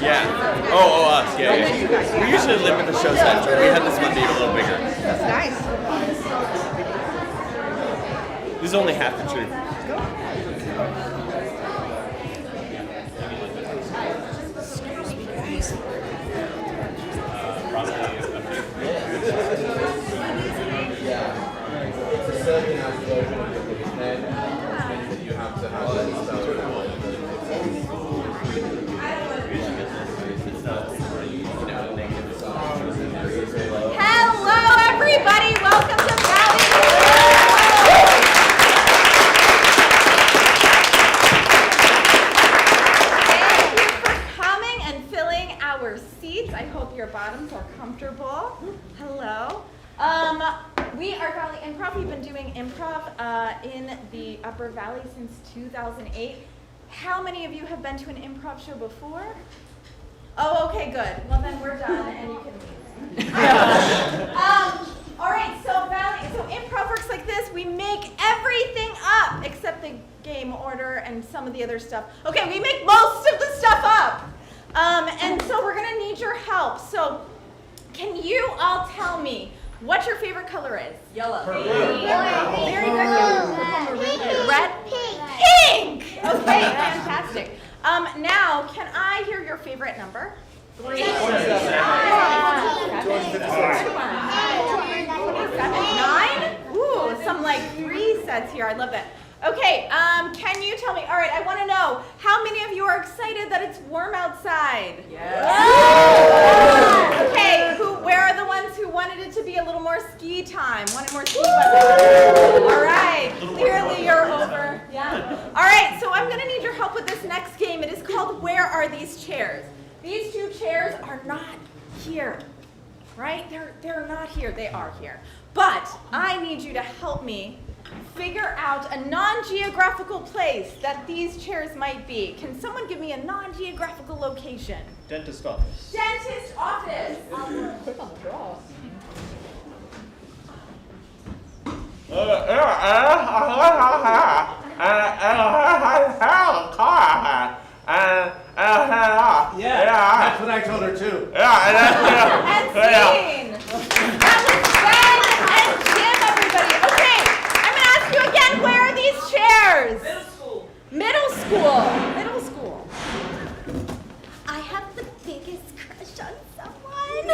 Yeah. Oh, us. Yeah, yeah. We usually limit the show size, but we had this one be a little bigger. That's nice. This is only half the truth. Hello, everybody. Welcome to Valley. Thank you for coming and filling our seats. I hope your bottoms are comfortable. Hello. We are Valley Improv. We've been doing improv in the Upper Valley since 2008. How many of you have been to an improv show before? Oh, okay, good. Well, then we're done, and you can leave. All right, so improv works like this. We make everything up except the game order and some of the other stuff. Okay, we make most of the stuff up. And so we're going to need your help. So can you all tell me what your favorite color is? Yellow. Very good. Red? Pink! Okay, fantastic. Now, can I hear your favorite number? 3. 9? Ooh, some like 3 sets here. I love that. Okay, can you tell me, all right, I want to know, how many of you are excited that it's warm outside? Yes. Okay, where are the ones who wanted it to be a little more ski time? Wanted more ski weather? All right, clearly you're over. Yeah. All right, so I'm going to need your help with this next game. It is called Where Are These Chairs? These 2 chairs are not here, right? They're not here. They are here. But I need you to help me figure out a non-geographical place that these chairs might be. Can someone give me a non-geographical location? Dentist office. Dentist office. Click on the draw. Yeah, that's what I told her too. And scene. That was Ben and Jim, everybody. Okay, I'm going to ask you again, where are these chairs? Middle school. Middle school. I have the biggest crush on someone.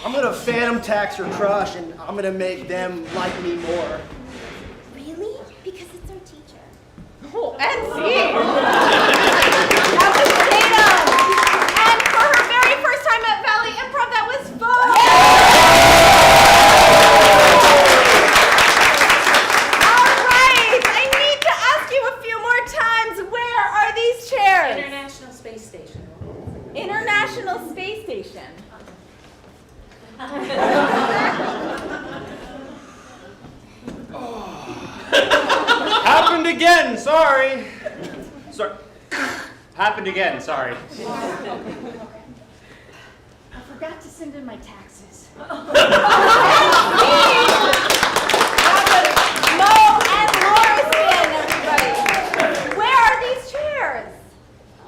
I'm gonna phantom tax your crush and I'm gonna make them like me more. Really? Because it's our teacher. Oh, and scene. That was Tatum. And for her very first time at Valley Improv, that was Bo. All right, I need to ask you a few more times. Where are these chairs? International Space Station. International Space Station. Happened again, sorry. Happened again, sorry. I forgot to send in my taxes. That was Mo and Laura's in, everybody. Where are these chairs?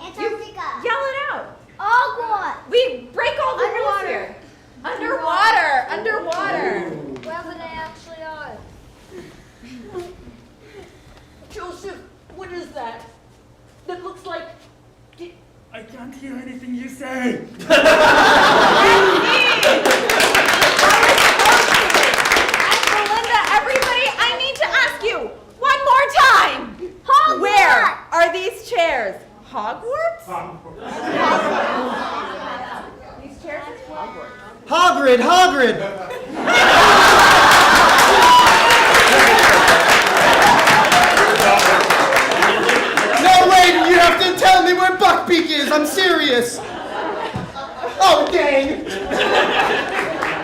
Antarctica. Yell it out. Hogwarts. We break all the rules here. Underwater. Underwater. Wherever they actually are. Joseph, what is that? That looks like... I can't hear anything you say. And Belinda, everybody, I need to ask you one more time. Hogwarts. Where are these chairs? Hogwarts? These chairs is Hogwarts. Hagrid! No, wait, you have to tell me where Buckbeak is, I'm serious. Oh, dang.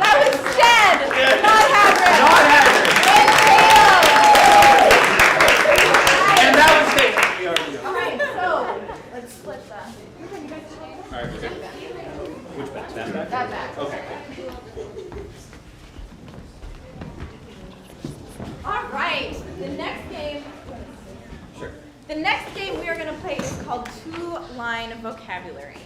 That was Jed, not Hagrid. Not Hagrid. And And that was Dave. All right, so let's split that. All right, okay. Which back? That back? That back. Okay. All right, the next game. Sure. The next game we are going to play is called Two-Line Vocabulary.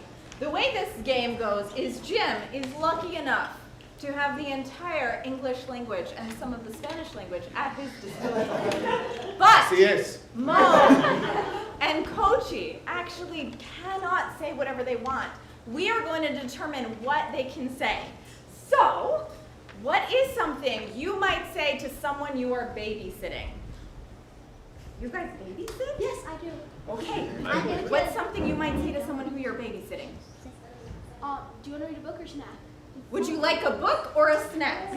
The way this game goes is Jim is lucky enough to have the entire English language and some of the Spanish language at his disposal. But Yes. Mo and Kochi actually cannot say whatever they want. We are going to determine what they can say. So, what is something you might say to someone you are babysitting? You guys babysit? Yes, I do. Okay. I do. What's something you might say to someone who you're babysitting? Do you want to read a book or snack? Would you like a book or a snack?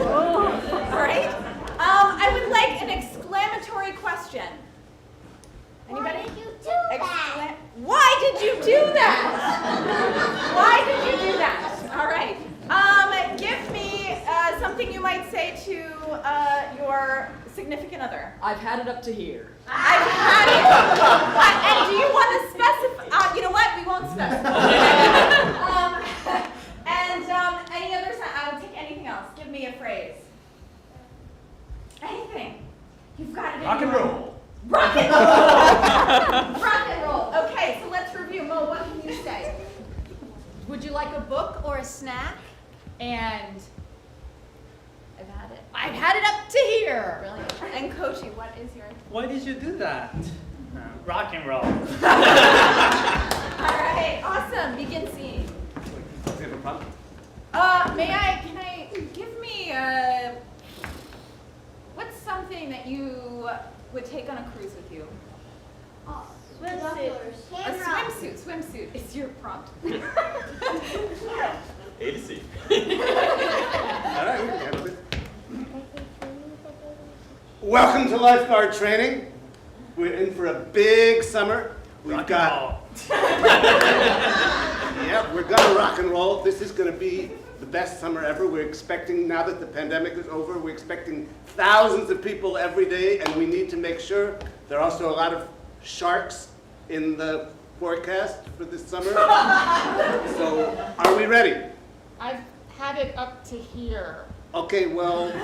All right. I would like an exclamatory question. Anybody? Why did you do that? Why did you do that? Why did you do that? All right. Give me something you might say to your significant other. I've had it up to here. I've had it. And do you want to specify? You know what? We won't specify. Any other? I would take anything else. Give me a phrase. Anything. You've got it. Rock and roll. Rock and roll. Rock and roll. Okay, so let's review. Mo, what can you say? Would you like a book or a snack? And I've had it up to here. brilliant. And Kochi, what is your? Why did you do that? Rock and roll. All right, awesome. Begin scene. Do you have a prompt? Can I give me what's something that you would take on a cruise with you? Binoculars. A swimsuit is your prompt. A to C. All right, we can handle it. Welcome to lifeguard training. We're in for a big summer. We've got. Yeah, we're gonna rock and roll. This is gonna be the best summer ever. We're expecting, now that the pandemic is over, we're expecting thousands of people every day, and we need to make sure there are also a lot of sharks in the forecast for this summer. So, are we ready? I've had it up to here. Okay, well, I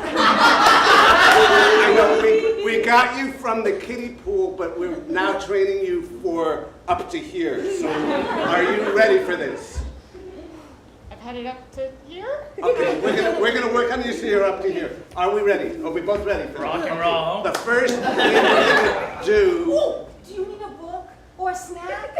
know we got you from the kiddie pool, but we're now training you for up to here. So, are you ready for this? I've had it up to here. Okay, we're gonna work on you so you're up to here. Are we ready? Are we both ready for this? Rock and roll. The first thing we're gonna do. Do you need a book or a snack?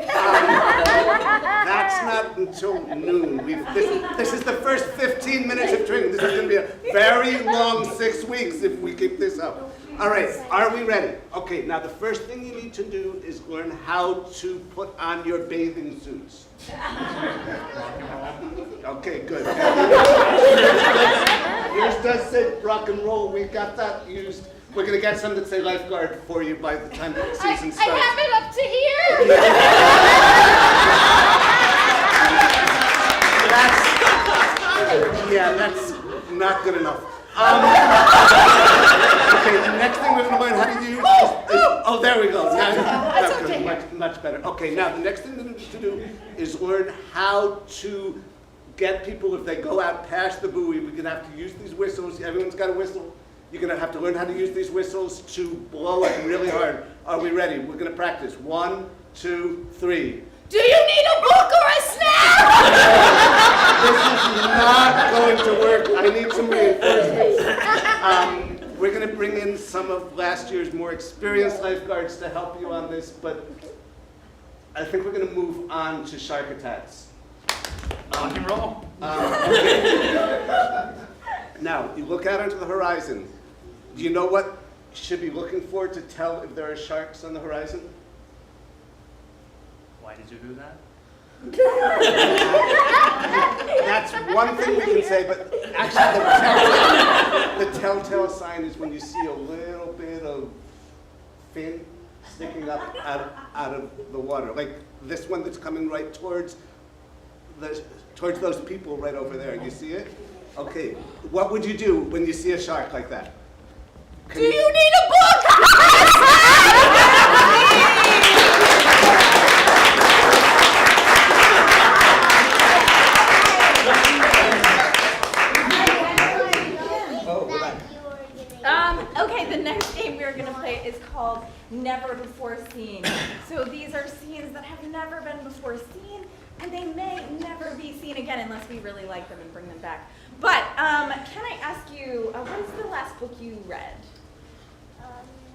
That's not until noon. This is the first 15 minutes of training. This is going to be a very long 6 weeks if we keep this up. All right, are we ready? Okay, now the first thing you need to do is learn how to put on your bathing suits. Okay, good. Yours does say rock and roll. We got that used. We're going to get some that say lifeguard for you by the time the season starts. I have it up to here. That's not good enough. Okay, the next thing we're going to learn how to do is oh, there we go. Now, that's good. Much better. Okay, now the next thing we need to do is learn how to get people, if they go out past the buoy, we're going to have to use these whistles. Everyone's got a whistle. You're going to have to learn how to use these whistles to blow it really hard. Are we ready? We're going to practice. 1, 2, 3. Do you need a book or a snack? This is not going to work. I need some reinforcements. We're going to bring in some of last year's more experienced lifeguards to help you on this, but I think we're going to move on to shark attacks. Rock and roll. Okay. Now, you look out onto the horizon. Do you know what you should be looking for to tell if there are sharks on the horizon? Why did you do that? That's one thing we can say, but actually the telltale sign is when you see a little bit of fin sticking up out of the water, like this one that's coming right towards those people right over there. You see it? Okay. What would you do when you see a shark like that? Do you need a book? Okay, the next game we're going to play is called Never Before Seen. So these are are scenes that have never been before seen, and they may never be seen again unless we really like them and bring them back. But can I ask you, what is the last book you read?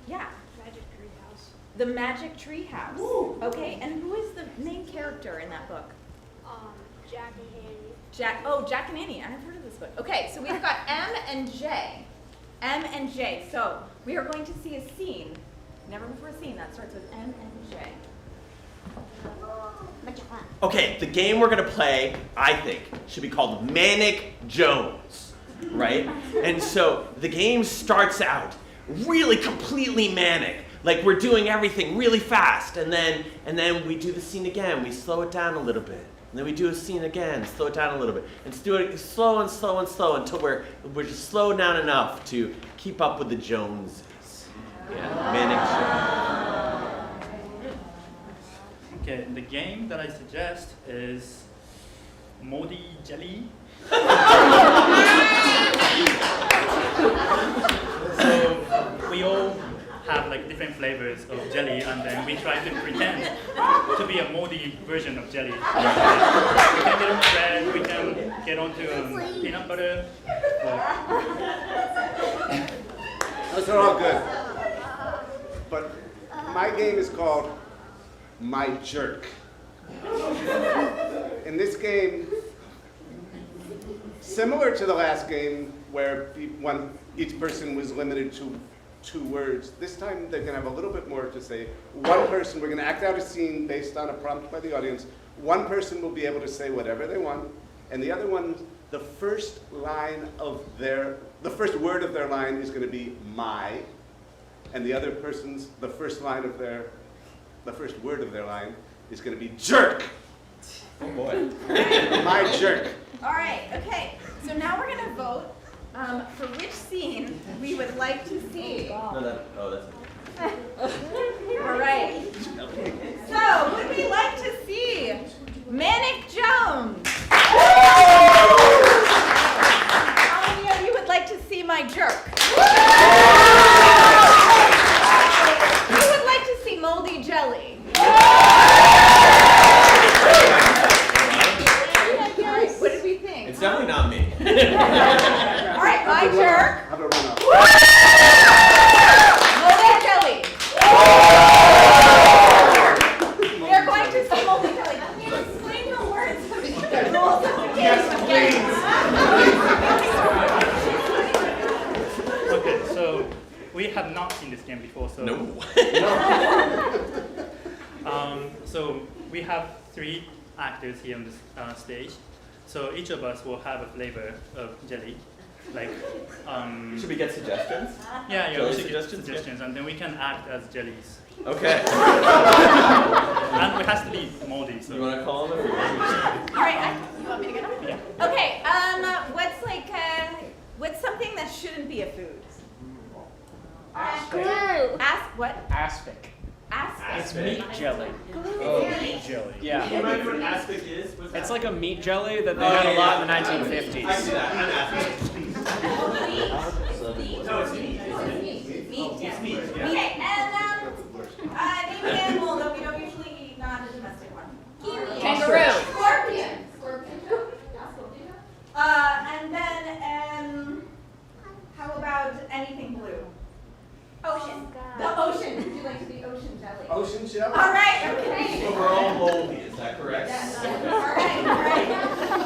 Yeah. Magic Treehouse. The Magic Treehouse. Okay, and who is the main character in that book? Jack and Annie. Jack and Annie. I've heard of this book. Okay, so we've got M and J. M and J. So we are going to see a scene, never before seen, that starts with M and J. Okay, the game we're gonna play, I think, should be called Manic Jones, right? And so the game starts out really completely manic, like we're doing everything really fast, and then we do the scene again. We slow it down a little bit, and then we do a scene again, slow it down a little bit, and do it slow and slow and slow until we're just slowed down enough to keep up with the Joneses. Yeah, Manic Jones. Okay, the game that I suggest is Moldy Jelly. So we all have like different flavors of jelly, and then we try to pretend to be a moldy version of jelly. We can get on bread, we can get onto peanut butter. Those are all good. But my game is called My Jerk. In this game, similar to the last game where each person was limited to 2 words, this time they're going to have a little bit more to say. One person, we're going to act out a scene based on a prompt by the audience. One person will be able to say whatever they want, and the other one, the first word of their line is going to be my, and the other person's, the first word of their line is going to be jerk. Oh boy. My jerk. All right, okay. So now we're going to vote for which scene we would like to see. No, that's All right. So, would we like to see Manic Jones? How many of you would like to see my jerk? Who would like to see Moldy Jelly? What did we think? It's definitely not me. All right, my jerk. Have a run off. Moldy Jelly. We are going to see Moldy Jelly. Can you explain the words of the rules of the game? Okay, so we have not seen this game before, so No. So we have 3 actors here on this stage. So each of us will have a flavor of jelly. Like, Should we get suggestions? yeah, Jelly we should get suggestions? suggestions, and then we can act as jellies. Okay. And it has to be moldy, so. You want to call them? All right, you want me to get them? Yeah. Okay, what's something that shouldn't be a food? Ask what? Aspic. Aspic. It's meat jelly. Oh. Meat jelly. You Yeah. remember what aspic is? What's that? It's like a meat jelly that they had a lot in the 1950s. I see that. I'm aspic. No, it's meat. Meat. It's meat. Yeah. Okay, and name an animal that we don't usually eat, not a domestic one. Kangaroo. Scorpion. And then, how about anything blue? Ocean. The ocean. Would you like to be ocean jelly? Ocean shell? All right, okay. So we're all moldy, is that correct? Yes. All right.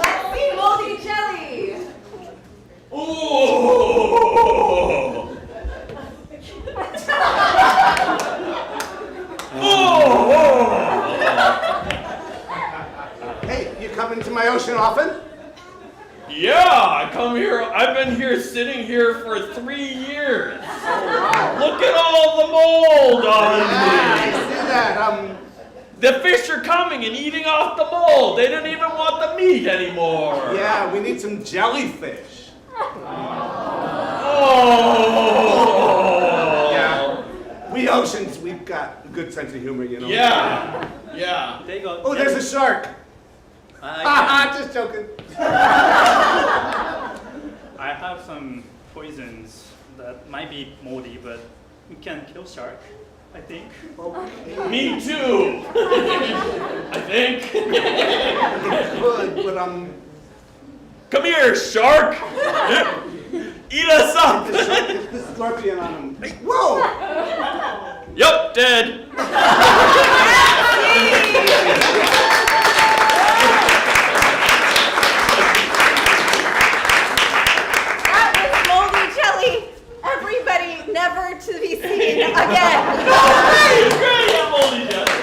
Let's see moldy jelly. Ooh! Hey, you come into my ocean often? Yeah, I come here. I've been here, sitting here for 3 years. Look at all the mold on I me. see that. The fish are coming and eating off the mold. They don't even want the meat anymore. Yeah, we need some jellyfish. Oh. Yeah. We oceans, we've got a good sense of humor, you know. Yeah. Yeah. There you go. Oh, there's a shark. I Just joking. have some poisons that might be moldy, but you can kill shark. I think. Me too. I think. Good, but Come here, shark. Eat us up. it's the scorpion on him. Whoa! Yup, dead. That was moldy jelly. Everybody never to be seen again. Great, I'm moldy jelly.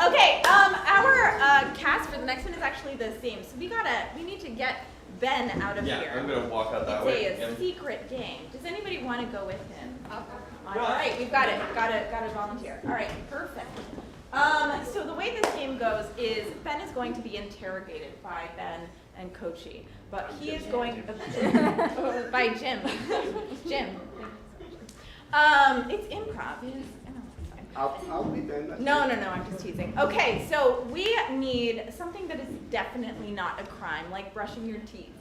Okay, our cast for the next one is actually the same. So we need to get Ben out of Yeah, here. I'm gonna walk out that It's way. a Yeah. secret game. Does anybody want to go with him? All right, we've got it. Got to volunteer. All right, perfect. So the way this game goes is Ben is going to be interrogated by Ben and Kochi, but he is going by Jim. Jim. It's improv. I'll be Ben. No, I'm just teasing. Okay, so we need something that is definitely not a crime, like brushing your teeth.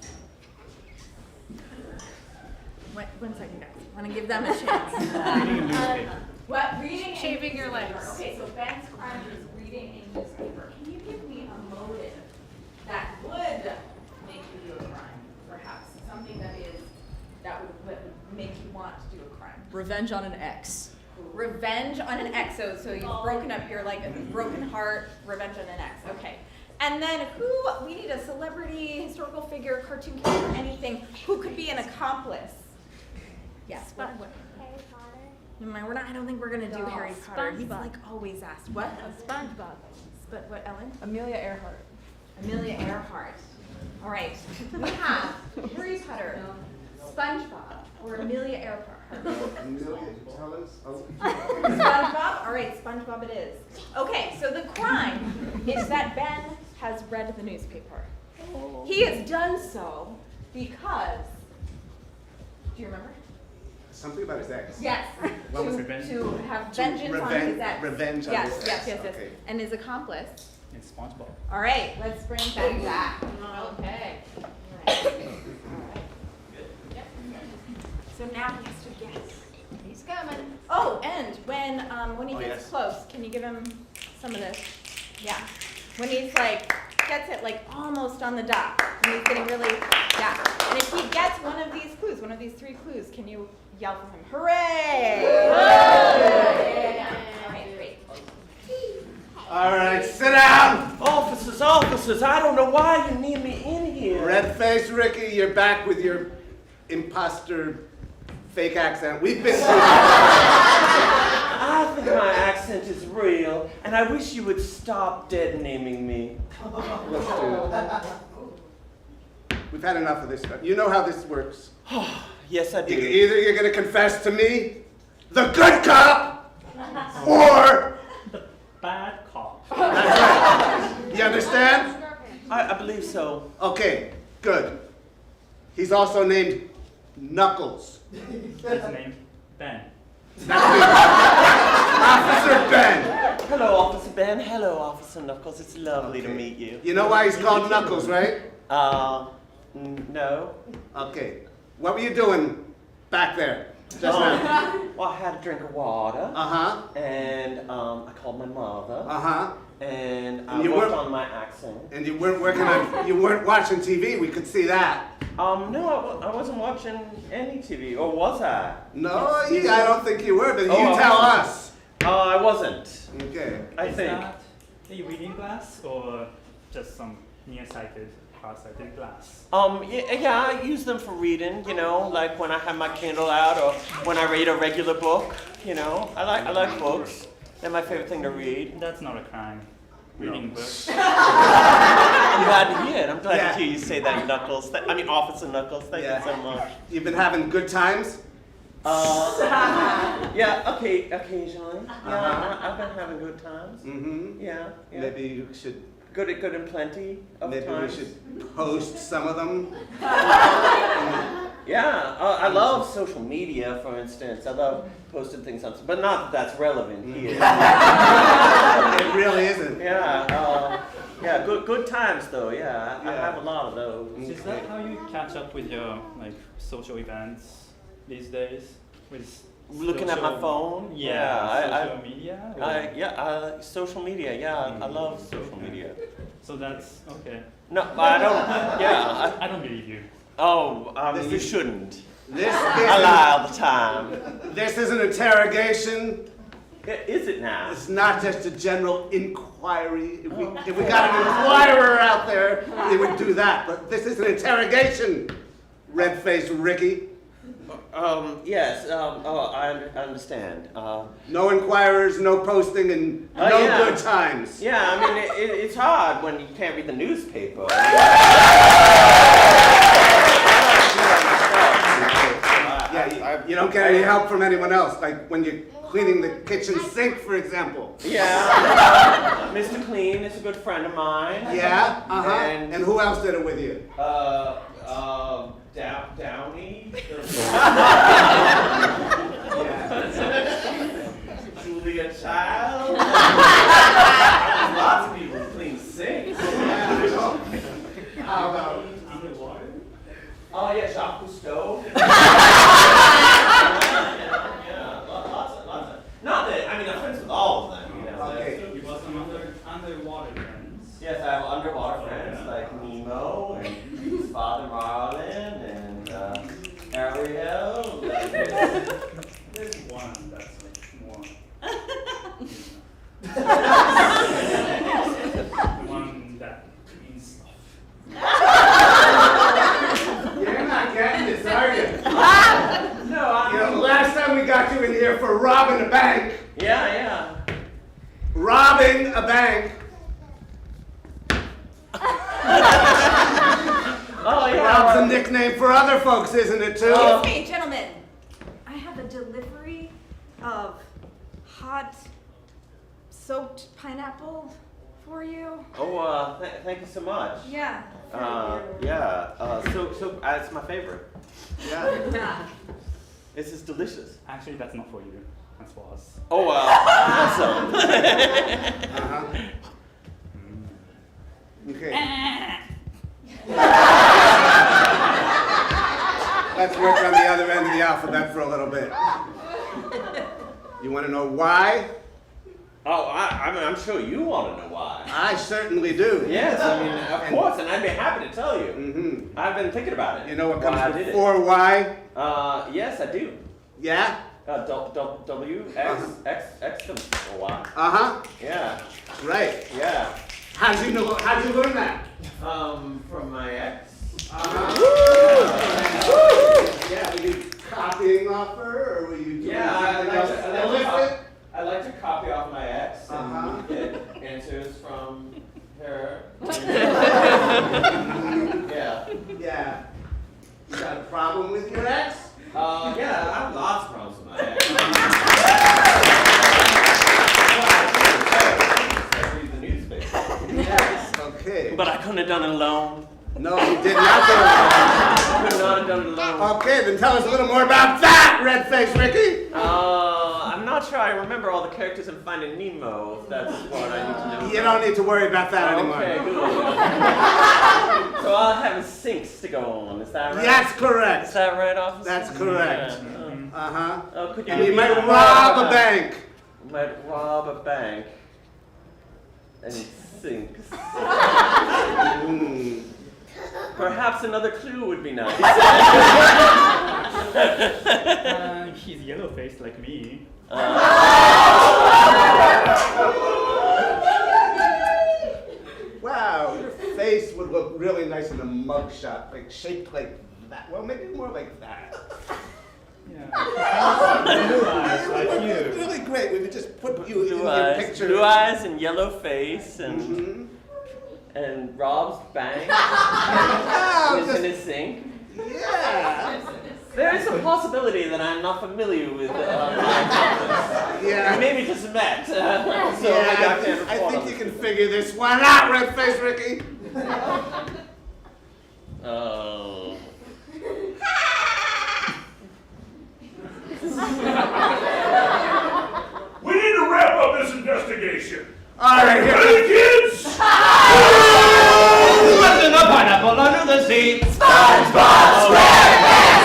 One second, guys. I want to give them a chance. Reading a newspaper. What? Reading Shaving your legs. Okay, so Ben's crime is reading a newspaper. Can you give me a motive that would make you do a crime, perhaps? Something that would make you want to do a crime. Revenge on an ex. Revenge on an ex. So you've broken up. You're like a broken heart. Revenge on an ex. Okay. And then we need a celebrity, historical figure, cartoon character, anything. Who could be an accomplice? Yes. What? Harry Potter. I don't think we're gonna do Harry Potter. He's SpongeBob. like always asked. What? SpongeBob. But what, Ellen? Amelia Earhart. Amelia Earhart. All right. We have Harry Potter, SpongeBob, or Amelia Earhart. Tell us. SpongeBob? All right, SpongeBob it is. Okay, so the crime is that Ben has read the newspaper. He has done so because, do you remember? Something about his ex. Yes. What was revenge? To have vengeance on his ex. Revenge on Yes, his yes, ex. yes, yes. Okay. And his accomplice. It's SpongeBob. All right, let's bring Ben back. Okay. All right. Yep. So now he has to guess. He's coming. Oh, and when he Oh, gets yes. close, can you give him some of this? Yeah. When he's gets it almost on the dot. When he's getting really, yeah. And if he gets one of these clues, one of these three clues, can you yell for him? Hooray! Yeah. All right, great. All right, sit down. Officers, I don't know why you need me in here. Red-faced Ricky, you're back with your imposter fake accent. We've been through I think my accent is real, and I wish you would stop dead naming me. Let's do it. We've had enough of this stuff. You know how this works. Yes, I do. Either you're going to confess to me, the good cop, or Bad cop. that's right. You understand? I believe so. Okay, good. He's also named Knuckles. His name Ben. Officer Ben. Hello, Officer Ben. Hello, Officer Knuckles. It's lovely to meet you. You know why he's called Knuckles, right? No. Okay. What were you doing back there just now? Well, I had a drink of water, Uh-huh. and I called my mother, Uh-huh. and I You worked were- on my accent. And you weren't watching TV, we could see that. No, I wasn't watching any TV, or was I? No, I don't think you were, but Oh, you tell us. I wasn't. Okay. I Is think. that a reading glass or just some nearsighted, farsighted glass? Yeah, I use them for reading, like when I have my Kindle out or when I read a regular book, I like books. They're my favorite thing to read. That's not a crime. Reading books. I'm glad to hear it. I'm glad Yeah. to hear you say that, Knuckles. Officer Knuckles. Thank you so much. You've been having good times? Yeah, okay, occasionally. Yeah, I've been having good times. Mm-hmm. Yeah. Maybe you should, Good and plenty of maybe times. we should post some of them. Yeah, I love social media, for instance. I love posting things on, but not that that's relevant here. It really isn't. Yeah, good times though. Yeah, I Yeah. have a lot of those. Is that how you catch up with your social events these days? With Looking at my Social- phone? social media? Or- Social media, I love social media. So that's okay. No, I don't, I don't believe you. You shouldn't. This I lie all the time. This is an interrogation. Is it now? It's not just a general inquiry. If we got an inquirer out there, they would do that. But this is an interrogation, red-faced Ricky. Yes, I understand. No inquirers, no posting, and no good times. Yeah, I mean, it's hard when you can't read the newspaper. Yeah, you don't get any help from anyone else, like when you're cleaning the kitchen sink, for example. Yeah, Mr. Clean is a good friend of mine. Yeah, And- And who else did it with you? Downey. Yeah. Julia Child. Lots of people who clean sinks. How about? Underwater? Oh yeah, Jacques Cousteau. Lots of. Not that I mean, I'm friends with all of them. You know. Okay. You got some underwater friends. Yes, I have underwater friends like Nemo and his father Marlin and Ariel. There's one that's like more. The one that cleans stuff. You're not getting this, are you? No, You know, last time we got you in here for robbing a bank. Yeah. Robbing a bank. Oh Rob's a nickname for other folks, isn't it, too? Excuse me, gentlemen. I have a delivery of hot soaked pineapple for you. Oh, thank you so much. Yeah. So it's my favorite. Yeah. This is delicious. Actually, that's not for you. That's for us. Oh, awesome. Okay. Let's work on the other end of the alphabet for a little bit. You want to know why? Oh, I'm sure you want to know why. I certainly do. Yes, I mean, of course, and I'd be happy to tell you. Mm-hmm. I've been thinking about it. You know what Why I comes did before why? Yes, I do. Yeah? W, X, or Y. Uh-huh. Yeah, Right. yeah. How'd you learn that? From my ex. Yeah, were you copying off her, or were you doing Yeah, something else illicit? I like to copy off my ex Uh-huh. and get answers from her. Yeah. Yeah. You got a problem with your ex? Yeah, I have lots of problems with my ex. I read the newspaper. Yes. Okay. But I couldn't have done it alone. No, you did not do it. I could not have done it alone. Okay, then tell us a little more about that, red-faced Ricky. I'm not sure I remember all the characters in Finding Nemo, if that's what I need to know. You don't need to worry about that anymore. Okay, good. So I'll have sinks to go on, is that right? That's Is correct. that right, officer? That's correct. Yeah. Uh-huh. Could you And give you me might more rob a about- bank. Might rob a bank and sinks. Mm. Perhaps another clue would be nice. He's yellow-faced like me. Wow, your face would look really nice in a mugshot, like shaped like that. Well, maybe more like that. Yeah. Blue eyes like you. Really great. We could just put you in Blue your eyes, picture. blue eyes and yellow face and Mhm. and Rob's bank Wow, is just- in his sink. yeah. There is a possibility that I'm not familiar with my accomplice. Yeah. We maybe just met, so Yeah, I got to I report think on you it. can figure this one out, red-faced Ricky. Oh. We need to wrap up this investigation. All right, here. Ready, kids? Lifting a pineapple under the sea. SpongeBob SquarePants!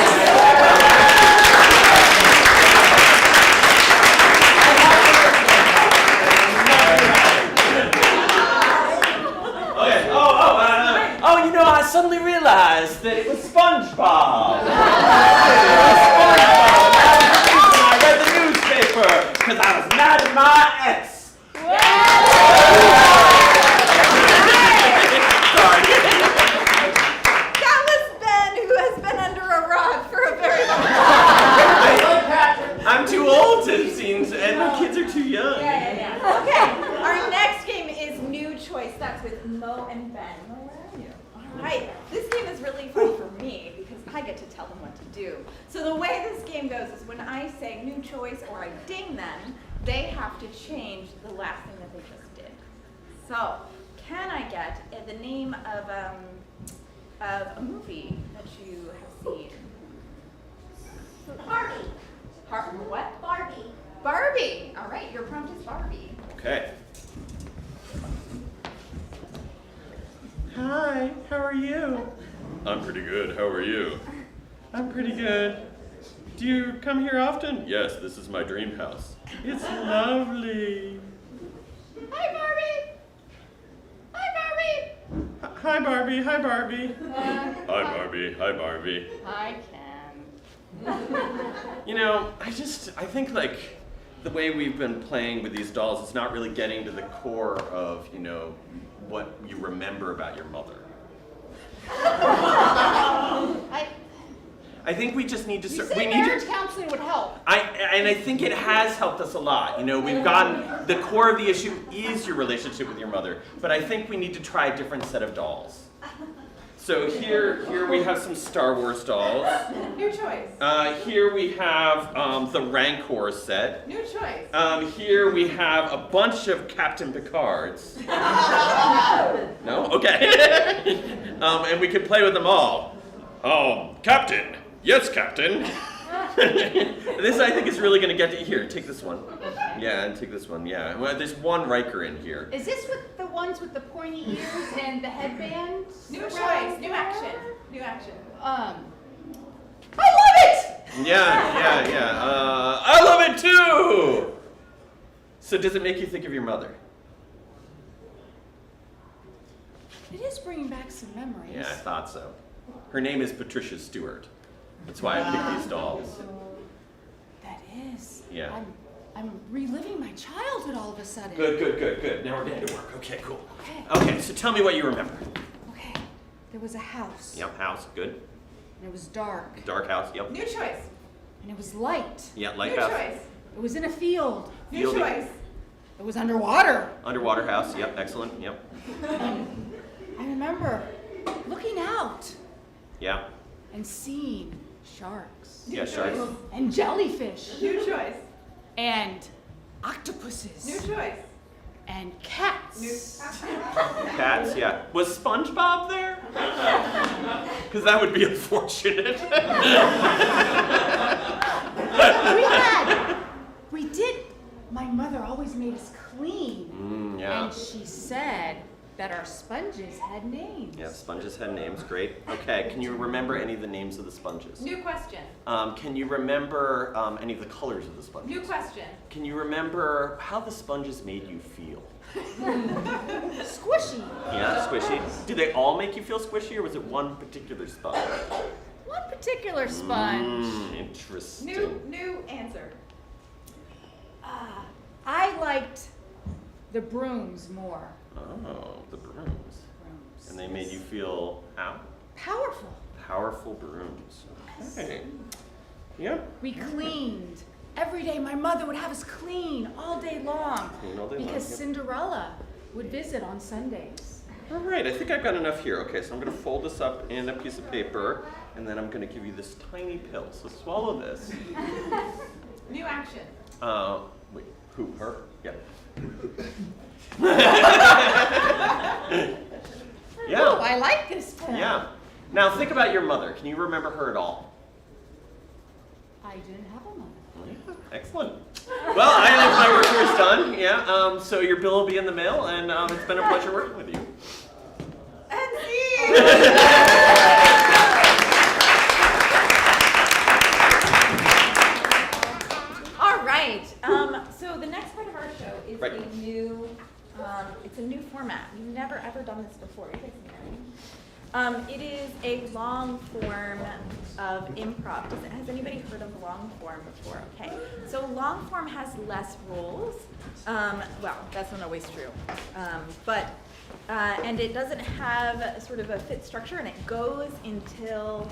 suddenly realized that it was SpongeBob. I read the newspaper because I was mad at my ex. Sorry. That was Ben, who has been under a rock for a very long time. I'm too old to scenes, and the kids are too young. Yeah. Okay, our next game is New Choice. That's with Mo and Ben. Mo, where are you? All right. This game is really fun for me because I get to tell them what to do. So the way this game goes is when I say New Choice or I ding them, they have to change the last thing that they just did. So, can I get the name of a movie that you have seen? Barbie. What? Barbie. Barbie. All right, your prompt is Barbie. Okay. Hi, how are you? I'm pretty good. How are you? I'm pretty good. Do you come here often? Yes, this is my dream house. It's lovely. Hi, Barbie. Hi, Barbie. Hi, Barbie. Hi, Barbie. Hi, Barbie. Hi, Barbie. Hi, Ken. You know, I think like the way we've been playing with these dolls is not really getting to the core of, you know, what you remember about your mother. I think we just need to. You we said need marriage to. counseling would help. I think it has helped us a lot. You know, we've gotten the core of the issue is your relationship with your mother, but I think we need to try a different set of dolls. So here we have some Star Wars dolls. New choice. Here we have the Rancor set. New choice. Here we have a bunch of Captain Picards. No? Okay. And we can play with them all. Captain. Yes, Captain. This I think is really going to get to here. Take this one. Yeah, and take this one. Yeah. Well, there's one Riker in here. Is this with the ones with the pointy ears and the headbands? New choice. New action. New action. I love it! Yeah. I love it too. So does it make you think of your mother? It is bringing back some memories. Yeah, I thought so. Her name is Patricia Stewart. That's why I picked these dolls. That is. Yeah. I'm reliving my childhood all of a sudden. Good. Now we're getting to work. Okay, cool. Okay. Okay, so tell me what you remember. Okay. There was a house. Yep, house, good. And it was dark. Dark house, yep. New choice. And it was light. Yeah, light New house. choice. It was in a field. New Fielding. choice. It was underwater. Underwater house, yep, excellent, yep. I remember looking out Yeah, and seeing sharks yeah, sharks. and jellyfish New choice. and octopuses New choice. and cats. New. Cats, yeah. Was SpongeBob there? Because that would be unfortunate. We did. My mother always made us clean. Yeah. And she said that our sponges had names. Yeah, sponges had names, great. Okay, can you remember any of the names of the sponges? New question. Can you remember any of the colors of the sponges? New question. Can you remember how the sponges made you feel? Squishy. Yeah, squishy. Did they all make you feel squishy, or was it one particular sponge? One particular sponge. Interesting. New answer. I liked the brooms more. Oh, the brooms. And they made you feel how? Powerful. Powerful brooms. Okay. Yeah. We cleaned. Every day my mother would have us clean all day long. Clean all day long, Because yep. Cinderella would visit on Sundays. All right, I think I've got enough here. Okay, so I'm going to fold this up in a piece of paper, and then I'm going to give you this tiny pill. So swallow this. New action. Wait, who? Her? Yeah. Yeah. Oh, I like this pen. Yeah. Now think about your mother. Can you remember her at all? I didn't have a mother. Yeah, excellent. Well, I think my work here is done. Yeah. So your bill will be in the mail, and it's been a pleasure working with you. And see. All right. So the next part of our show is Right. a new. It's a new format. We've never ever done this before. You guys know. It is a long form of improv. Has anybody heard of long form before? Okay. So long form has less rules. Well, that's not always true. And it doesn't have sort of a fit structure, and it goes until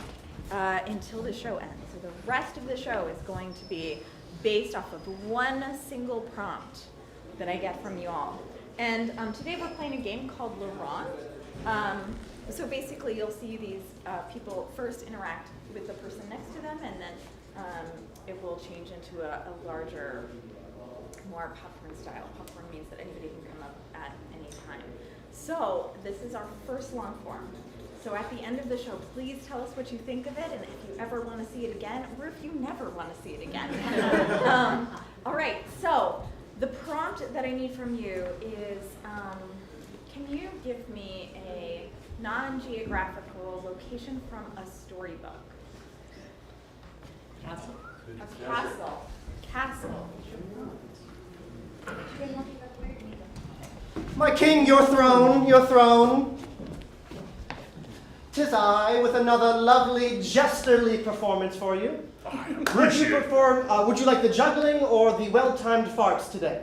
the show ends. So the rest of the show is going to be based off of one single prompt that I get from you all. And today we're playing a game called Laurent. So basically you'll see these people first interact with the person next to them, and then it will change into a larger, more popcorn style. Popcorn means that anybody can come up at any time. So this is our first long form. So at the end of the show, please tell us what you think of it, and if you ever want to see it again, or if you never want to see it again. All right, so the prompt that I need from you is, can you give me a non-geographical location from a storybook? Castle. A castle. Castle. My king, your throne, your throne. 'Tis I with another lovely jesterly performance for you. Would you would you like the juggling or the well-timed farts today?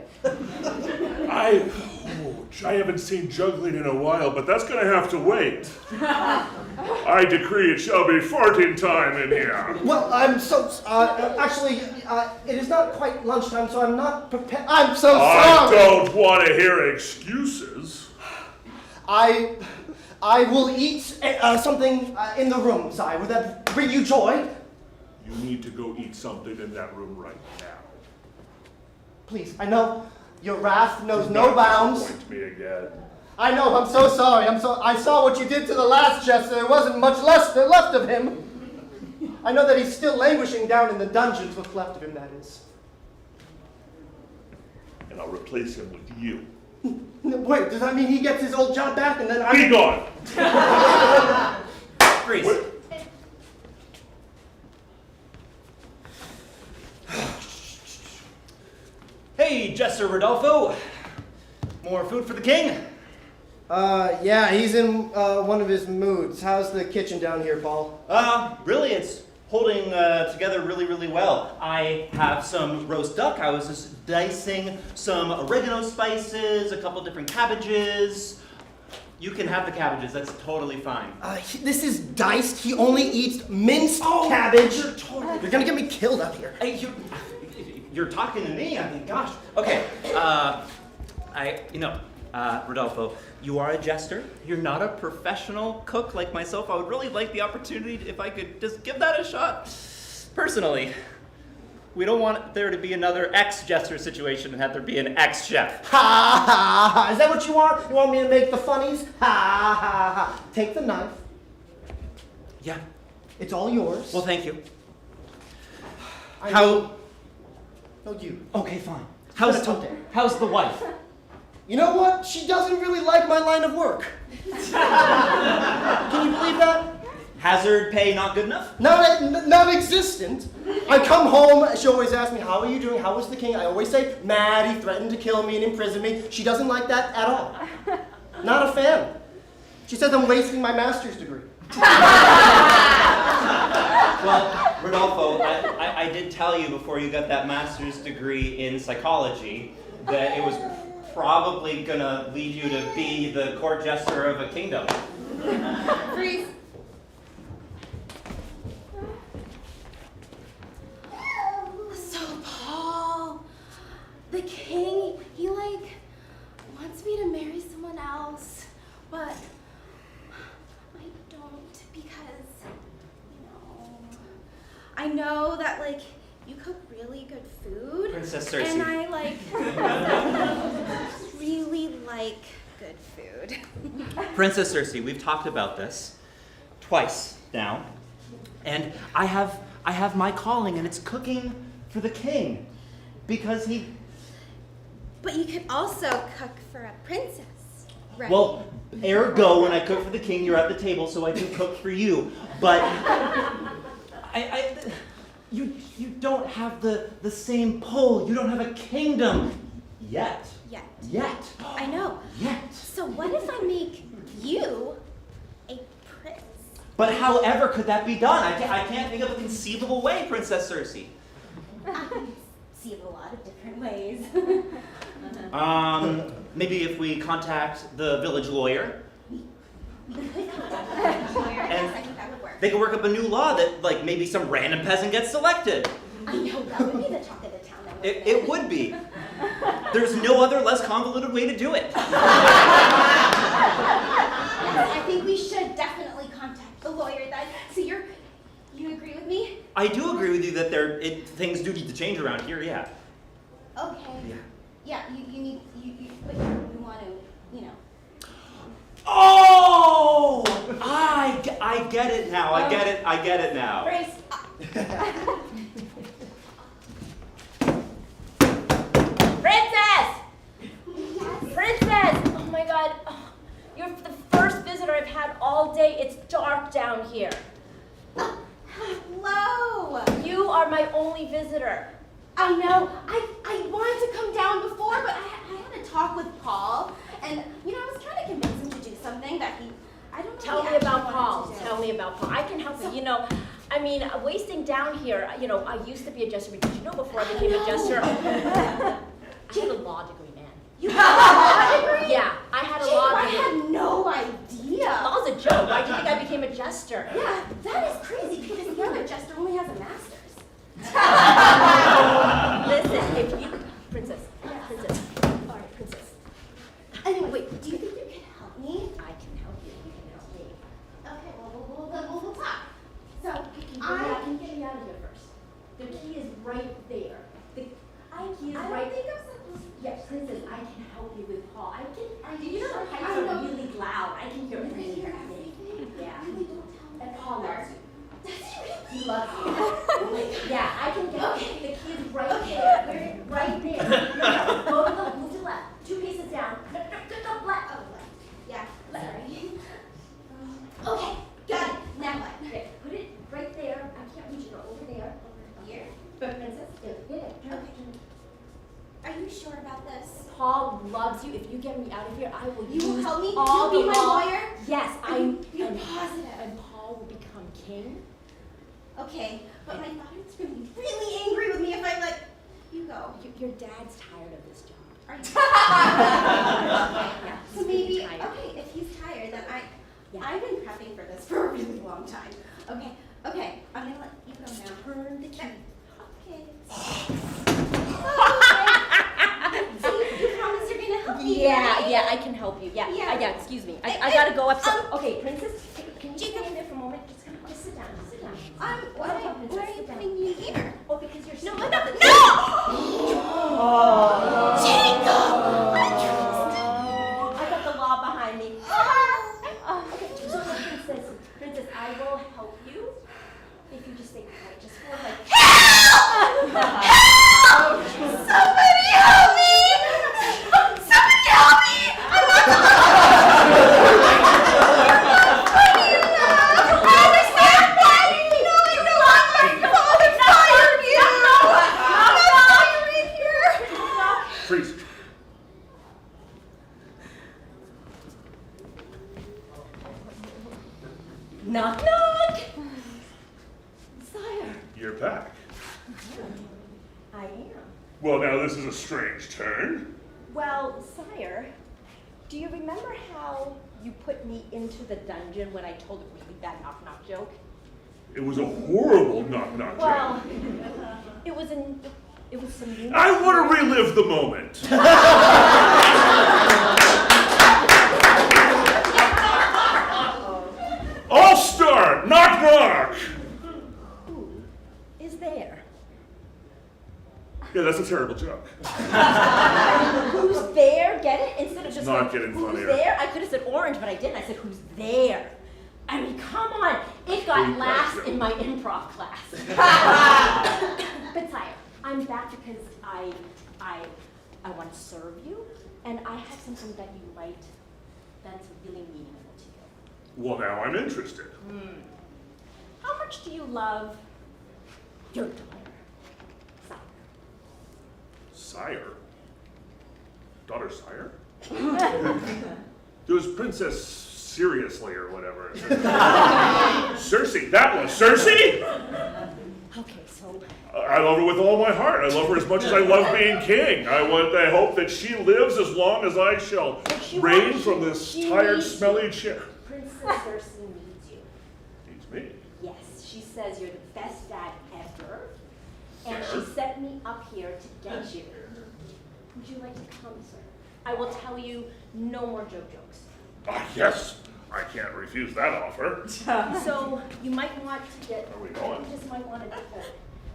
I haven't seen juggling in a while, but that's gonna have to wait. I decree it shall be farting time in here. Well, I'm so, actually, it is not quite lunchtime, so I'm not prepared. I'm so sorry. I don't want to hear excuses. I will eat something in the room, Sire. Would that bring you joy? You need to go eat something in that room right now. Please, I know your wrath knows no bounds. Disappoint me again. I know, I'm so sorry. I saw what you did to the last jester. There wasn't much left of him. I know that he's still languishing down in the dungeons, what's left of him, that is. And I'll replace him with you. Wait, does that mean he gets his old job back and then I... Be gone! Grease. Wait. Hey, Jester Rodolfo. More food for the king? Yeah, he's in one of his moods. How's the kitchen down here, Paul? Really, it's holding together really, really well. I have some roast duck. I was just dicing some oregano spices, a couple different cabbages. You can have the cabbages, that's totally fine. This is diced. He only eats minced cabbage. You're gonna get me killed up here. Hey, you're talking to me, I mean, gosh. Okay, Rodolfo, you are a jester. You're not a professional cook like myself. I would really like the opportunity if I could just give that a shot. Personally, we don't want there to be another ex-jester situation and have there be an ex-chef. Ha ha ha! Is that what you want? You want me to make the funnies? Ha ha ha! Take the knife. Yeah. It's all yours. Well, thank you. No, you. Okay, fine. How's How's the wife? You know what? She doesn't really like my line of work. Can you believe that? Hazard pay not good enough? Non-existent. I come home, she always asks me, how are you doing? How was the king? I always say, mad, he threatened to kill me and imprison me. She doesn't like that at all. Not a fan. She says I'm wasting my master's degree. Well, Rodolfo, I did tell you before you got that master's degree in psychology that it was probably gonna lead you to be the court jester of a kingdom. Freeze. So, Paul, the king, he wants me to marry someone else, but I don't because, I know that, you cook really good food. Princess Cersei. And I, really like good food. Princess Cersei, we've talked about this twice now, and I have my calling, and it's cooking for the king, because he... But you could also cook for a princess, right? Well, ergo, when I cook for the king, you're at the table, so I do cook for you. But you don't have the same pull. You don't have a kingdom yet. Yet. I know. Yet. So what if I make you a But however could that be done? I can't think of a conceivable way, Princess Cersei. I can see it a lot of different ways. Maybe if we contact the village lawyer. Yes, I think that would work. They could work up a new law that, like, maybe some random peasant gets selected. I know, that would be the talk of the town. That would It would be. There's no other less convoluted way to do it. Yes, I think we should definitely contact the lawyer then. So you agree with me? I do agree with you that things do need to change around here, yeah. Okay. Yeah, you want to, Oh! I get it now. I get it now. Grace. Princess! Yes. Princess! Oh my god. Oh, you're the first visitor I've had all day. It's dark down here. Hello. You are my only visitor. I know. I wanted to come down before, but I had a talk with Paul, and I was trying to convince him to do something that I don't know. Tell me about Paul. Tell me about Paul. I can help you. Wasting down here, I used to be a jester because before I became a jester, I had a law degree, man. You had a law degree? Yeah, I had a law degree. I had no idea. Law's a joke. Why do you think I became a jester? Yeah, that is crazy because the other jester only has a master's. Listen, Princess. All right, Princess. Anyway, wait, do you think you can help me? I can help you. You can help me. Okay, well, we'll talk. So, Can you get me out of here first? The key is right there. The key is I don't right. think I'm supposed to. Yes, Princess, I can help you with Paul. The pipes I are know. really loud. I can hear Really hear everything. everything? Yeah. Really don't tell me. And Paul loves you. Does he really? He loves you. Oh my God. Yeah, I can get Okay. the key is right Okay. there. Right there. Go to the move to the left. 2 paces down. No, left. Oh, left. Yeah, sorry. Okay, got it. Now what? Okay, put it right there. I can't reach it. Over there. Here? But Princess, get it. Okay. Are you sure about this? Paul loves you. If you get me out of here, I will You will use help me? all You'll be the my law. lawyer? Yes, You're and positive. And Paul will become king. Okay, but my father's going to be really angry with me if I let you go. Your dad's tired of this job. Are you? Yeah, So he's maybe, tired. okay, if he's tired, then Yeah. I've been prepping for this for a really long time. Okay, I'm gonna let you go now. Turn the key. Okay. So you promise you're gonna help me, right? Yeah, I can help you. Yeah, Yeah. Excuse me. I gotta go up. Okay, Princess, can you Jacob. stand there for a moment? Just sit down. Sit down. Why are you putting me here? Oh, because you're No, sitting I'm at not. the- No! Jacob! I got the law behind me. Okay, so Princess, I will help you if you just stay quiet, just for like. Help! Somebody help me! Somebody help me! I'm not I understand, Daddy! No, I know I'm my fault. I'm fired you! I'm firing here! Freeze. Knock, knock. Sire, You're back. I am. Well, now this is a strange turn. Well, sire, do you remember how you put me into the dungeon when I told a really bad knock-knock joke? It was a horrible knock-knock Well, joke. it was some new. I want to relive the moment. I'll start. Knock, knock. Who is there? Yeah, that's a terrible joke. Who's there? Get it? Instead of just Not like, getting who's funnier. there? I could have said orange, but I didn't. I said who's there? I mean, come on. It got Great last question. in my improv class. But sire, I'm back because I want to serve you, and I have something that you might, that's really meaningful to you. Well, now I'm interested. How much do you love your daughter, sire? Sire? Daughter sire? Does Princess seriously or whatever. Cersei, that one, Cersei? Okay, so I love her with all my heart. I love her as much as I love being king. I hope that she lives as long as I shall reign from this tired, smelly chair. Princess Cersei needs you. Needs me. Yes, she says you're the best dad ever, and she set me up here to get you. Would you like to come, sir? I will tell you no more jokes. Ah, yes. I can't refuse that offer. So you might want to get. Are we going? You just might want to get a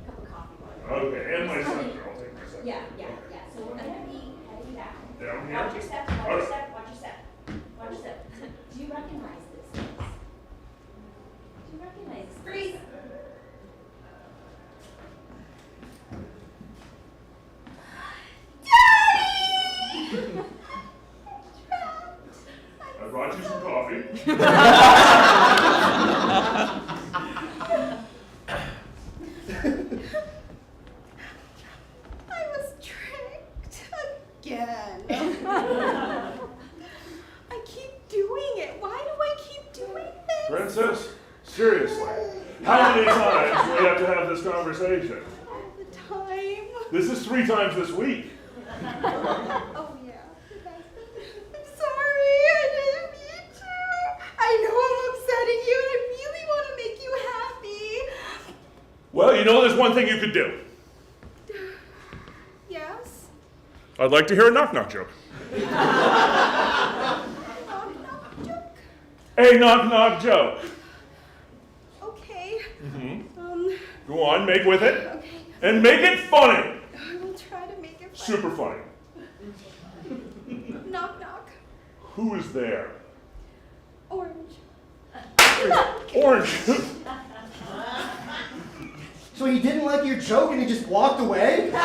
cup of coffee. Okay, and my son. I'll take my son. Yeah. So we're gonna be heading down. Down here? Watch your step. Watch your step. Watch your step. Watch your step. Do you recognize this? Do you recognize this? Freeze. I brought you some coffee. I was tricked again. I keep doing it. Why do I keep doing this? Princess, seriously, how many times do we have to have this conversation? All the time. This is 3 times this week. Oh, yeah. I'm sorry. I didn't mean to. I know I'm upsetting you, and I really want to make you happy. Well, you know there's one thing you could do. Yes? I'd like to hear a knock-knock joke. Knock-knock joke? A knock-knock joke. Okay. Mm-hmm. Go on, make with it. Okay. And make it funny. I will try to make it fun. Super funny. Knock, knock. Who is there? Orange. Orange. So he didn't like your joke and he just walked away? Can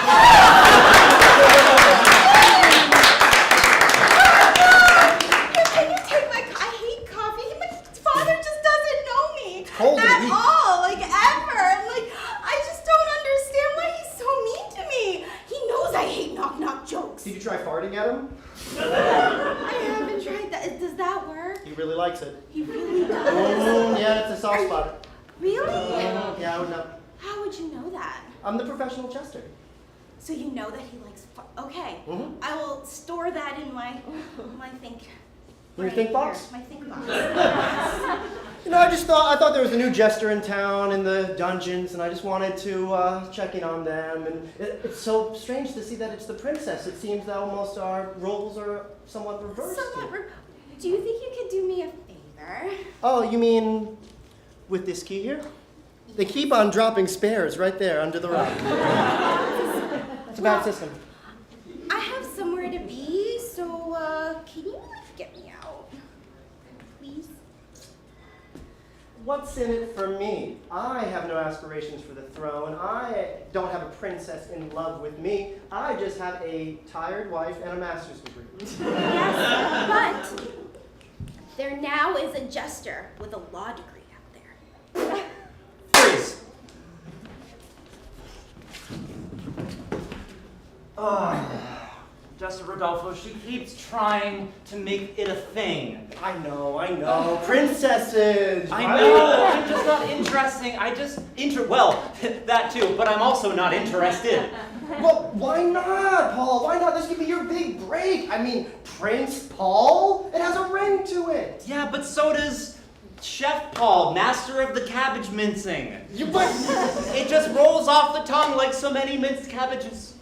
you take my I hate coffee. My father just doesn't know me cold and at weak. all, like ever. And like I just don't understand why he's so mean to me. He knows I hate knock knock jokes. Did you try farting at him? I haven't tried that. Does that work? He really likes it. He really does. Yeah, it's a soft spot. Really? Yeah, I would know. How would you know that? I'm the professional jester. So you know that he likes okay. Mhm. I will store that in my think. Your think box? My think box. You know, I thought there was a new jester in town in the dungeons, and I just wanted to check in on them. And it's so strange to see that it's the princess. It seems that almost our roles are somewhat reversed. Do you think you could do me a favor? Oh, you mean with this key here? They keep on dropping spares right there under the rock. It's a bad system. I have somewhere to be, so can you get me out, please? What's in it for me? I have no aspirations for the throne. I don't have a princess in love with me. I just have a tired wife and a master's degree. Yes, but there now is a jester with a law degree out there. Freeze. Jester Rodolfo, she keeps trying to make it a thing. I know. Princesses! I know, I'm just not interesting. Well, that too, but I'm also not interested. Well, why not, Paul? Why not? This could be your big break. I mean, Prince Paul? It has a ring to it. Yeah, but so does Chef Paul, master of the cabbage mincing. It just rolls off the tongue like so many minced cabbages.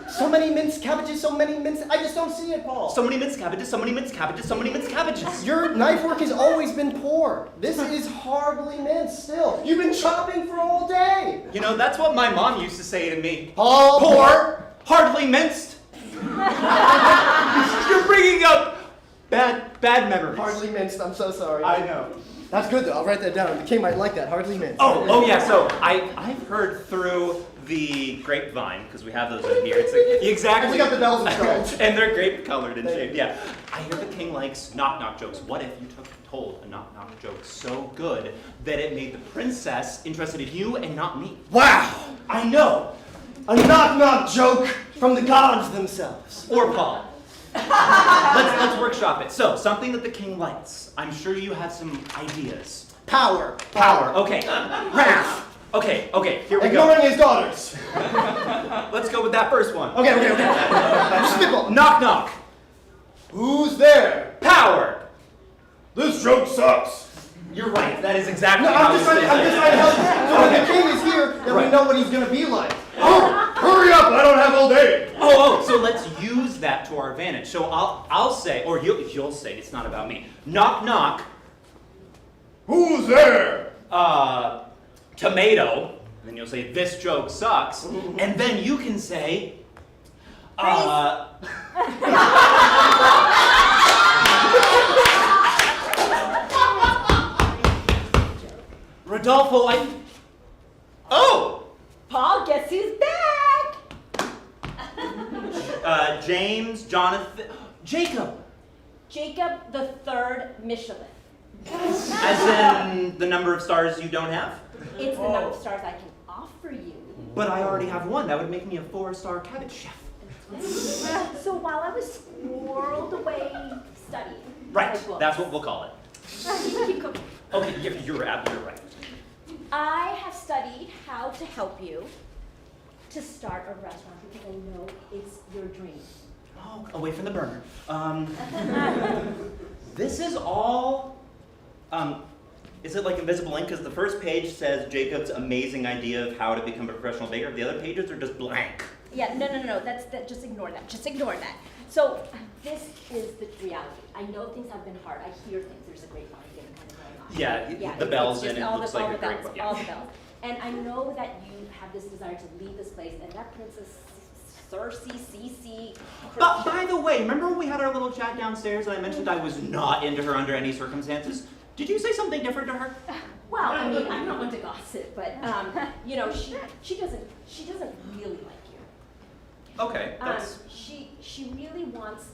So many minced cabbages, so many minced... I just don't see it, Paul. So many minced cabbages, so many minced cabbages, so many minced cabbages. Your knife work has always been poor. This is hardly minced still. You've been chopping for all day. You know, that's what my mom used to say to me. Paul, Poor, hardly minced. You're bringing up bad memories. Hardly minced, I'm so sorry. I know. That's good, though. I'll write that down. The king might like that. Hardly minced. Oh yeah, so I've heard through the grapevine, because we have those in here. It's exactly. And we got the bells and whistles. And they're grape colored and shaped, yeah. I hear the king likes knock-knock jokes. What if you told a knock-knock joke so good that it made the princess interested in you and not me? Wow! I know! A knock-knock joke from the gods themselves. Or Paul. Let's workshop it. So, something that the king likes. I'm sure you have some ideas. Power. Power. Okay. Wrath. Okay. Here we go. Ignoring his daughters. Let's go with that first one. Okay. Spitball. Knock knock. Who's there? Power. This joke sucks. You're right. That is exactly No, how I'm just trying to help you. So when the king is here, then we know what he's gonna be like. Oh, hurry up! I don't have all day. Oh, so let's use that to our advantage. So I'll say, or you'll say, it's not about me. Knock knock. Who's there? Tomato. Then you'll say, this joke sucks. And then you can say, Rodolfo, Oh! Paul, guess who's back? James, Jonathan, Jacob. Jacob the third Michelin. As in the number of stars you don't have? It's the number of stars I can offer you. But I already have one. That would make me a 4-star cabbage chef. So while I was squirreled away studying. Right. my books, That's what we'll call it. keep cooking. Okay, you're absolutely right. I have studied how to help you to start a restaurant because I know it's your dream. Oh, away from the burner. This is all, is it like invisible ink? Because the first page says Jacob's amazing idea of how to become a professional baker. The other pages are just blank. Yeah, no. Just ignore that. Just ignore that. So this is the reality. I know things have been hard. I hear things. There's a grapevine thing kind of going on. Yeah, the bells, it's and it all looks the, like all a the bells, great all the bells. And I know that you have this desire to leave this place, and that Princess Cece. But by the way, remember when we had our little chat downstairs and I mentioned I was not into her under any circumstances? Did you say something different to her? Well, I mean, I'm not one to gossip, but you know, she doesn't really like you. Okay, that's... She really wants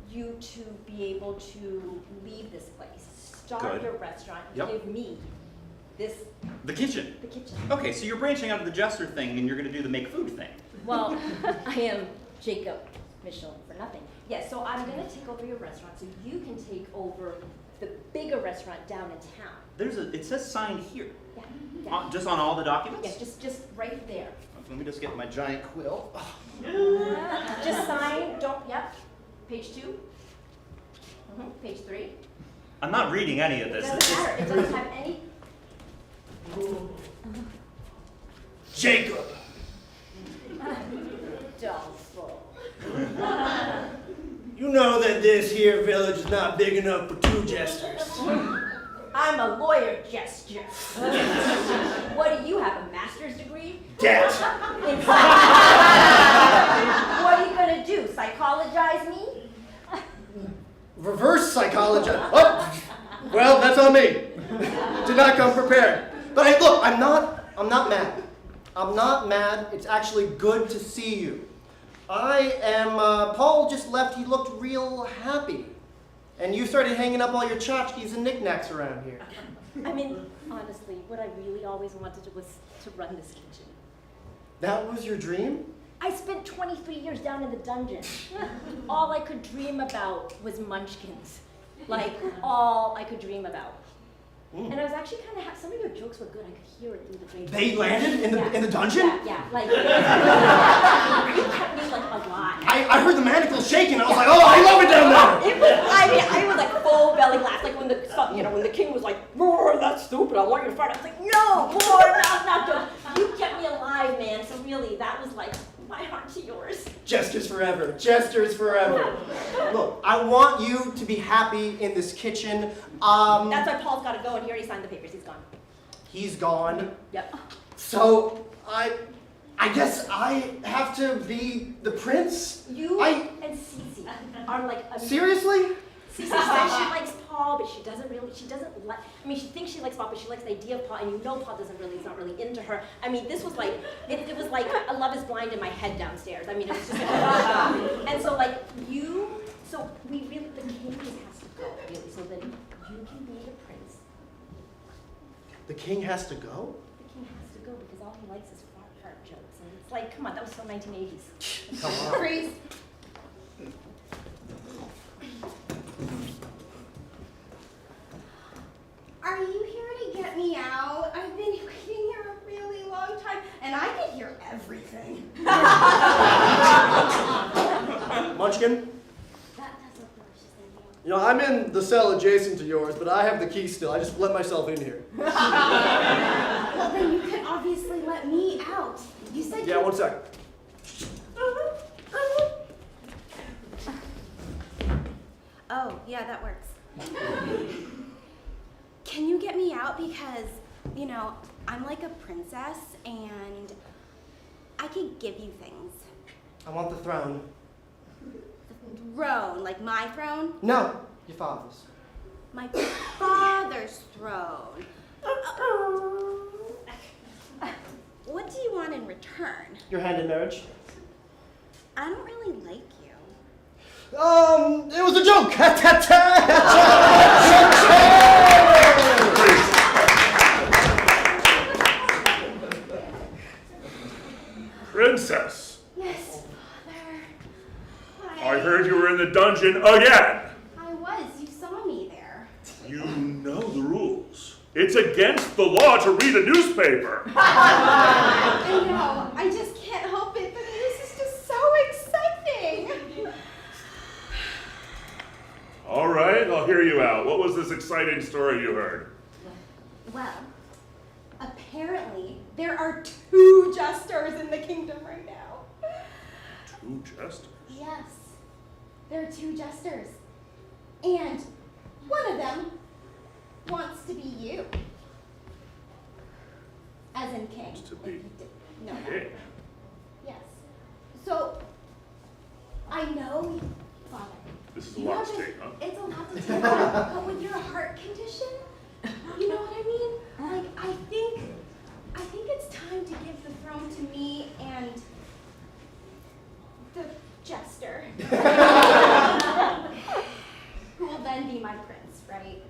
you to be able to leave this place, start Good. your restaurant, Yep. give me The kitchen. the kitchen. Okay, so you're branching out of the jester thing and you're gonna do the make food thing. Well, I am Jacob Michelin for nothing. Yeah, so I'm gonna take over your restaurant so you can take over the bigger restaurant down in town. It says signed here. Yeah. Just on all the documents? Yeah, just right there. Let me just get my giant quill. Just sign, page 2. Page 3. I'm not reading any of It this. doesn't matter, it doesn't have any. Jacob. Doubtful. You know that this here village is not big enough for 2 jesters. I'm a lawyer, gesture. What do you have, a master's degree? Debt. What are you gonna do, psychologize me? Reverse psychology. Oh, well, that's on me. Did not come prepared. But hey, look, I'm not mad. I'm not mad. It's actually good to see you. I am, Paul just left. He looked real happy. And you started hanging up all your tchotchkes and knickknacks around here. I mean, honestly, what I really always wanted was to run this kitchen. That was your dream? I spent 23 years down in the dungeon. All I could dream about was munchkins. Like, all I could dream about. And I was actually kind of some of your jokes were good. I could hear it through the grapevine. They landed in the dungeon? Yeah. Like, you kept me like alive. I heard the manacles shaking. I was like, oh, I love it down there. I was like full belly laugh. Like when the king was like, roar, that's stupid. I want you to fart. I was like, no, more, not jokes. You kept me alive, man. So really, that was like my heart to yours. Jesters forever. Jesters forever. Look, I want you to be happy in this kitchen. That's why Paul's got to go, and he already signed the papers. He's gone. He's gone. Yep. So I guess I have to be the prince. You and Cece are like. Seriously? Cece says she likes Paul, but she doesn't like, I mean, she thinks she likes Paul, but she likes the idea of Paul, and you know Paul is not really into her. I mean, this was like, it was like a Love is Blind in my head downstairs. I mean, it was just like, and so like the king just has to go, really, so that you can be the prince. The king has to go? The king has to go because all he likes is fart jokes, and it's like, come on, that was so 1980s. Come on. Freeze. Munchkin? That's what delicious, thank you. You know, I'm in the cell adjacent to yours, but I have the key still. I just let myself in here. Well, then you could obviously let me out. You said Yeah, 1 sec. Oh, yeah, that works. Can you get me out? Because, you know, I'm like a princess and I could give you things. I want the throne. Throne, like my throne? No, your father's. My father's throne. What do you want in return? Your hand in marriage? I don't really like you. It was a joke. Princess, Yes, Father. I heard you were in the dungeon again. I was. You saw me there. You know the rules. It's against the law to read a newspaper. I know. I just can't help it, but this is just so exciting. All right, I'll hear you out. What was this exciting story you heard? Well, apparently there are 2 jesters in the kingdom right now. 2 jesters? Yes, there are 2 jesters. And one of them wants to be you. As in king. Wants to be No. king? Yes. So, I know, Father. This is a you lot have to take, huh? It's a lot to take, but with your heart condition, you know what I mean? Like, I think it's time to give the throne to me and the jester. Who will then be my prince, right?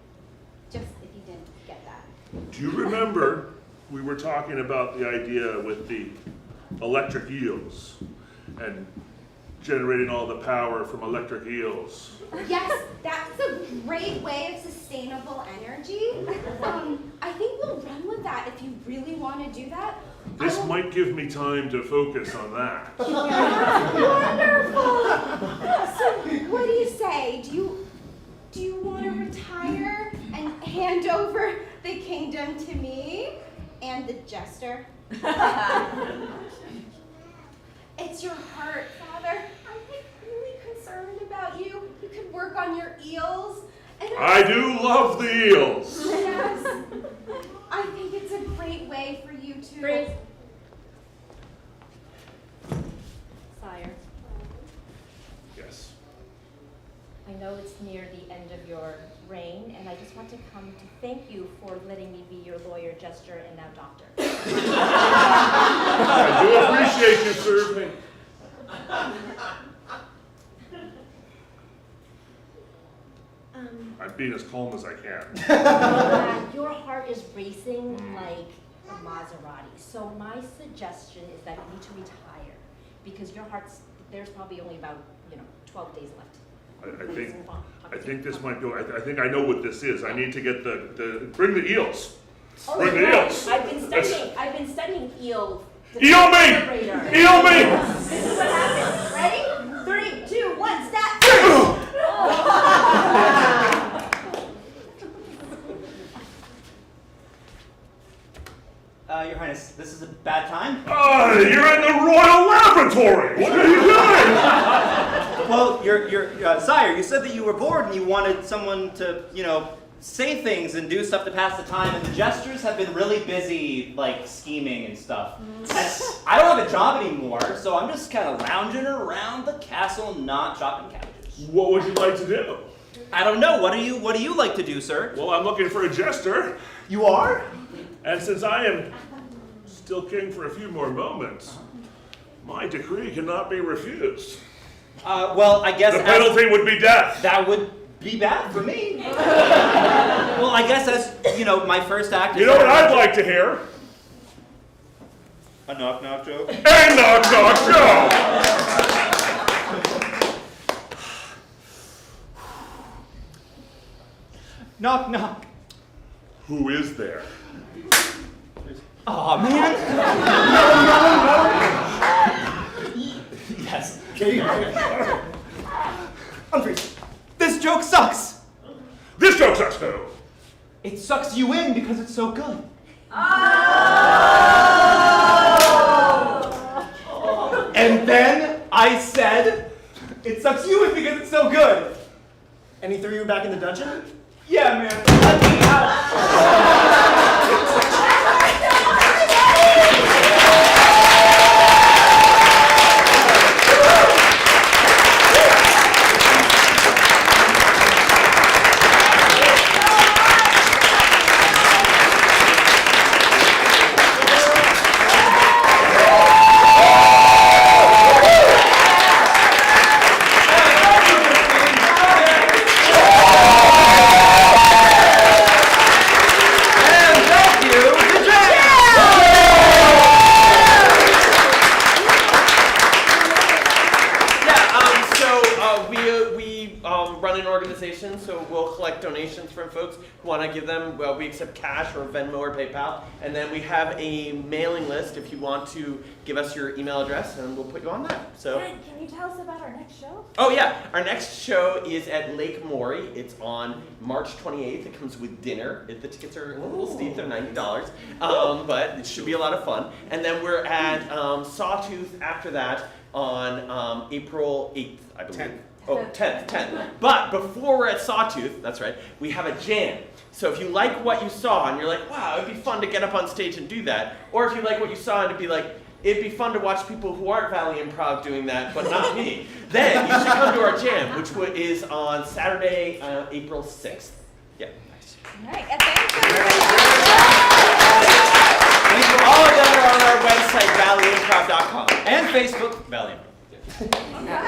Just if you didn't get that. Do you remember we were talking about the idea with the electric eels and generating all the power from electric eels? Yes, that's a great way of sustainable energy. I think we'll run with that if you really want to do that. This might give me time to focus on that. Wonderful. So, what do you say? Do you want to retire and hand over the kingdom to me and the jester? It's your heart, Father. I'm like really concerned about you. You could work on your eels. And I do love the eels. Yes. I think it's a great way for you to. Freeze. Sire, Yes. I know it's near the end of your reign, and I just want to come to thank you for letting me be your lawyer, jester, and now doctor. I do appreciate you serving. I'm being as calm as I can. Your heart is racing like a Maserati. So my suggestion is that you need to retire because your heart's, there's probably only about, 12 days left. I think this might go. I think I know what this is. I need to get bring the eels. Bring the eels. I've been studying eel. Eel me! Eel me! This is what happens. Ready? 3, 2, 1, stop. Your Highness, this is a bad time. You're in the royal laboratory. What are you doing? Well, your sire, you said that you were bored and you wanted someone to, say things and do stuff to pass the time, and the jesters have been really busy, scheming and stuff. And I don't have a job anymore, so I'm just kind of lounging around the castle, not chopping cabbages. What would you like to do? I don't know. What do you like to do, sir? Well, I'm looking for a jester. You are? And since I am still king for a few more moments, my decree cannot be refused. Well, I guess the penalty would be death. That would be bad for me. Well, I guess that's, my first act is... You know what I'd like to hear? A knock-knock joke? A knock-knock joke! Knock, knock. Who is there? Oh, man. No. Yes. Unfreeze. This joke sucks. This joke sucks too. It sucks you in because it's so good. And then I said, it sucks you in because it's so good. And he threw you back in the dungeon? Yeah, man. Let me out. Run an organization, so we'll collect donations from folks who want to give them. Well, we accept cash or Venmo or PayPal, and then we have a mailing list if you want to give us your email address, and we'll put you on that. So. Can you tell us about our next show? Oh yeah, our next show is at Lake Maury. It's on March 28th. It comes with dinner. The tickets are a little steep; they're $90, but it should be a lot of fun. And then we're at Sawtooth after that on April 8th, I believe. 10th. Oh, 10th. But before we're at Sawtooth, that's right, we have a jam. So if you like what you saw and you're like, wow, it'd be fun to get up on stage and do that, or if you like what you saw and it'd be like, it'd be fun to watch people who aren't Valley Improv doing that, but not me, then you should come to our jam, which is on Saturday, April 6th. Yeah. All right, and thanks All of them are on our website, valleyimprov.com. And Facebook, Valley Improv. everybody.